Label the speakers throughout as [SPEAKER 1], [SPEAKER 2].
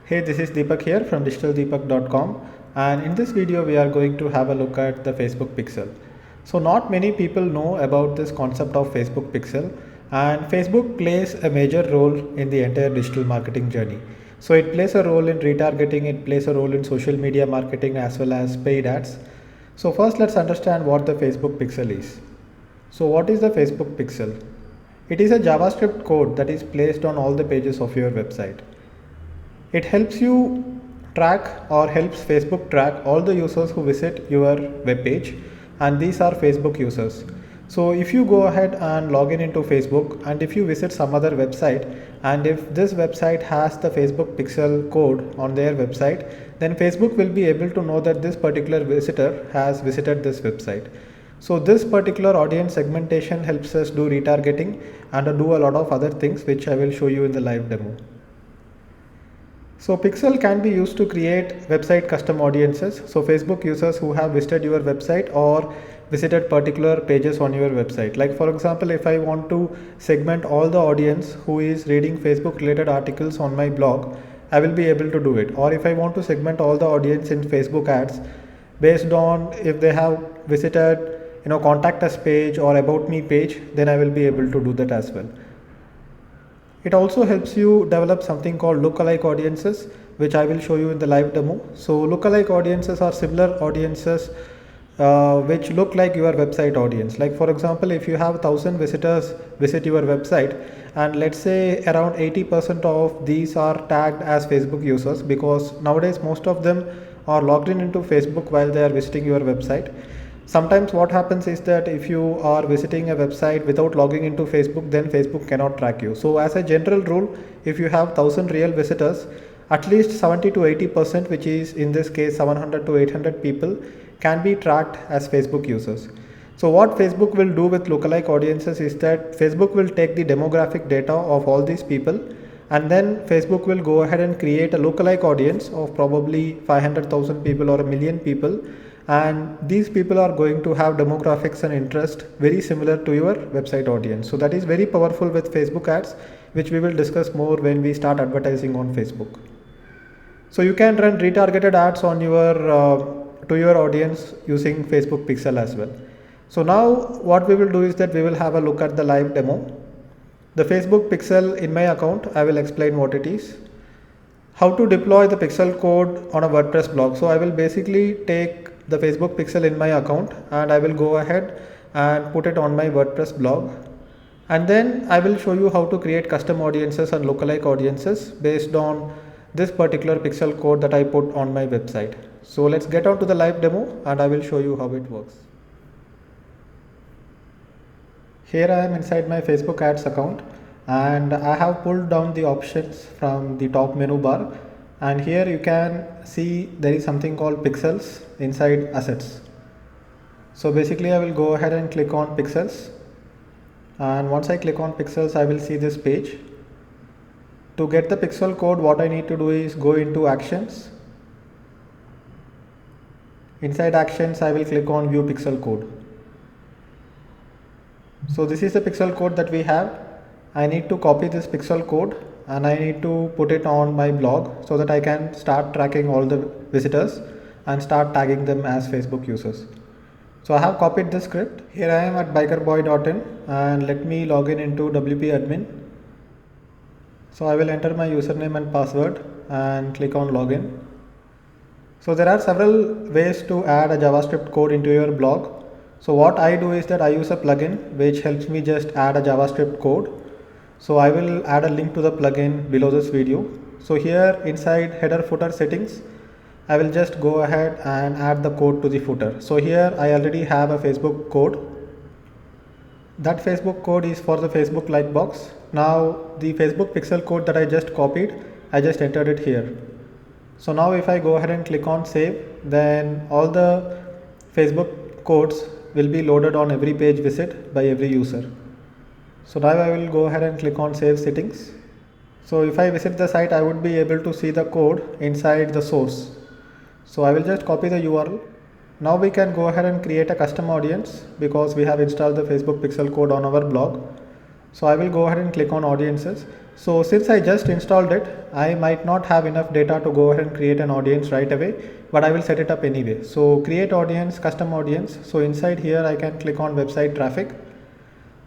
[SPEAKER 1] Hey, this is Deepak here from digitaldeepak.com, and in this video we are going to have a look at the Facebook Pixel. So not many people know about this concept of Facebook Pixel, and Facebook plays a major role in the entire digital marketing journey. So it plays a role in retargeting, it plays a role in social media marketing as well as paid ads. So first let's understand what the Facebook Pixel is. So what is the Facebook Pixel? It is a JavaScript code that is placed on all the pages of your website. It helps you track or helps Facebook track all the users who visit your web page, and these are Facebook users. So if you go ahead and log in into Facebook, and if you visit some other website, and if this website has the Facebook Pixel code on their website, then Facebook will be able to know that this particular visitor has visited this website. So this particular audience segmentation helps us do retargeting and do a lot of other things which I will show you in the live demo. So Pixel can be used to create website custom audiences. So Facebook users who have visited your website or visited particular pages on your website. Like for example, if I want to segment all the audience who is reading Facebook related articles on my blog, I will be able to do it. Or if I want to segment all the audience in Facebook ads based on if they have visited contact us page or about me page, then I will be able to do that as well. It also helps you develop something called lookalike audiences, which I will show you in the live demo. So lookalike audiences are similar audiences which look like your website audience. Like for example, if you have 1,000 visitors visit your website, and let's say around 80% of these are tagged as Facebook users, because nowadays most of them are logged in into Facebook while they are visiting your website. Sometimes what happens is that if you are visiting a website without logging into Facebook, then Facebook cannot track you. So as a general rule, if you have 1,000 real visitors, at least 70 to 80%, which is in this case 700 to 800 people, can be tracked as Facebook users. So what Facebook will do with lookalike audiences is that Facebook will take the demographic data of all these people, and then Facebook will go ahead and create a lookalike audience of probably 500,000 people or a million people, and these people are going to have demographics and interest very similar to your website audience. So that is very powerful with Facebook ads, which we will discuss more when we start advertising on Facebook. So you can run retargeted ads on your to your audience using Facebook Pixel as well. So now what we will do is that we will have a look at the live demo. The Facebook Pixel in my account, I will explain what it is. How to deploy the Pixel code on a WordPress blog. So I will basically take the Facebook Pixel in my account and I will go ahead and put it on my WordPress blog, and then I will show you how to create custom audiences and lookalike audiences based on this particular Pixel code that I put on my website. So let's get on to the live demo and I will show you how it works. Here I am inside my Facebook ads account, and I have pulled down the options from the top menu bar, and here you can see there is something called pixels inside assets. So basically I will go ahead and click on pixels, and once I click on pixels I will see this page. To get the pixel code, what I need to do is go into actions. Inside actions I will click on view pixel code. So this is the pixel code that we have. I need to copy this pixel code and I need to put it on my blog so that I can start tracking all the visitors and start tagging them as Facebook users. So I have copied this script. Here I am at bikerboy.in, and let me log in into WP admin. So I will enter my username and password and click on login. So there are several ways to add a JavaScript code into your blog. So what I do is that I use a plugin which helps me just add a JavaScript code. So I will add a link to the plugin below this video. So here inside header footer settings, I will just go ahead and add the code to the footer. So here I already have a Facebook code. That Facebook code is for the Facebook like box. Now the Facebook pixel code that I just copied, I just entered it here. So now if I go ahead and click on save, then all the Facebook codes will be loaded on every page visit by every user. So now I will go ahead and click on save settings. So if I visit the site, I would be able to see the code inside the source. So I will just copy the URL. Now we can go ahead and create a custom audience because we have installed the Facebook pixel code on our blog. So I will go ahead and click on audiences. So since I just installed it, I might not have enough data to go ahead and create an audience right away, but I will set it up anyway. So create audience, custom audience. So inside here I can click on website traffic,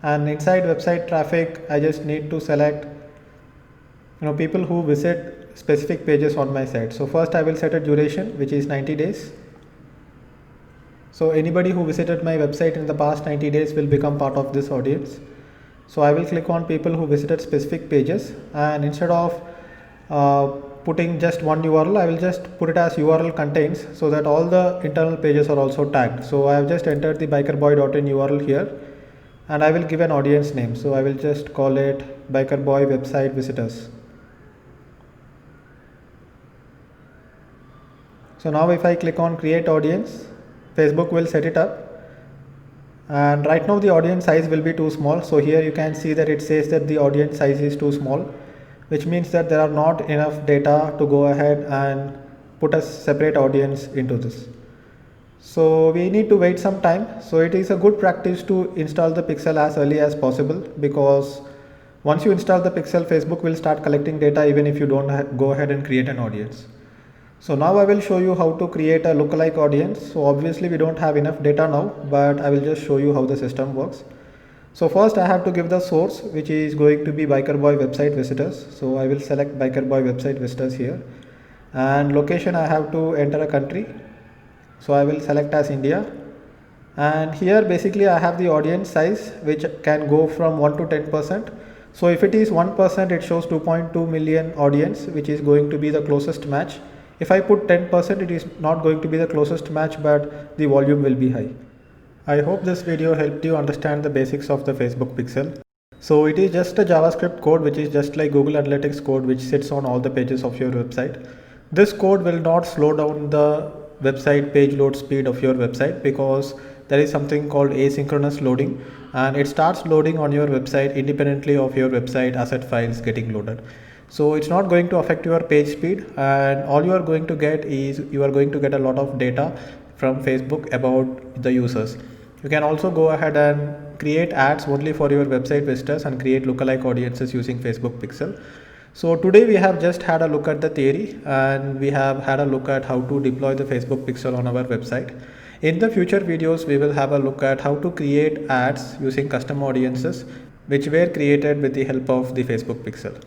[SPEAKER 1] and inside website traffic I just need to select people who visit specific pages on my site. So first I will set a duration which is 90 days. So anybody who visited my website in the past 90 days will become part of this audience. So I will click on people who visited specific pages, and instead of putting just one URL, I will just put it as URL contains, so that all the internal pages are also tagged. So I have just entered the bikerboy.in URL here, and I will give an audience name. So I will just call it bikerboy website visitors. So now if I click on create audience, Facebook will set it up. And right now the audience size will be too small. So here you can see that it says that the audience size is too small, which means that there are not enough data to go ahead and put a separate audience into this. So we need to wait some time. So it is a good practice to install the pixel as early as possible, because once you install the pixel, Facebook will start collecting data even if you don't go ahead and create an audience. So now I will show you how to create a lookalike audience. So obviously we don't have enough data now, but I will just show you how the system works. So first I have to give the source, which is going to be bikerboy website visitors. So I will select bikerboy website visitors here, and location I have to enter a country. So I will select as India, and here basically I have the audience size, which can go from 1 to 10%. So if it is 1%, it shows 2.2 million audience, which is going to be the closest match. If I put 10%, it is not going to be the closest match, but the volume will be high. I hope this video helped you understand the basics of the Facebook pixel. So it is just a JavaScript code, which is just like Google Analytics code, which sits on all the pages of your website. This code will not slow down the website page load speed of your website, because there is something called asynchronous loading, and it starts loading on your website independently of your website asset files getting loaded. So it's not going to affect your page speed, and all you are going to get is you are going to get a lot of data from Facebook about the users. You can also go ahead and create ads only for your website visitors and create lookalike audiences using Facebook pixel. So today we have just had a look at the theory, and we have had a look at how to deploy the Facebook pixel on our website. In the future videos, we will have a look at how to create ads using custom audiences, which were created with the help of the Facebook pixel.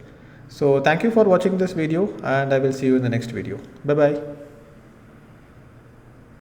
[SPEAKER 1] So thank you for watching this video, and I will see you in the next video. Bye bye.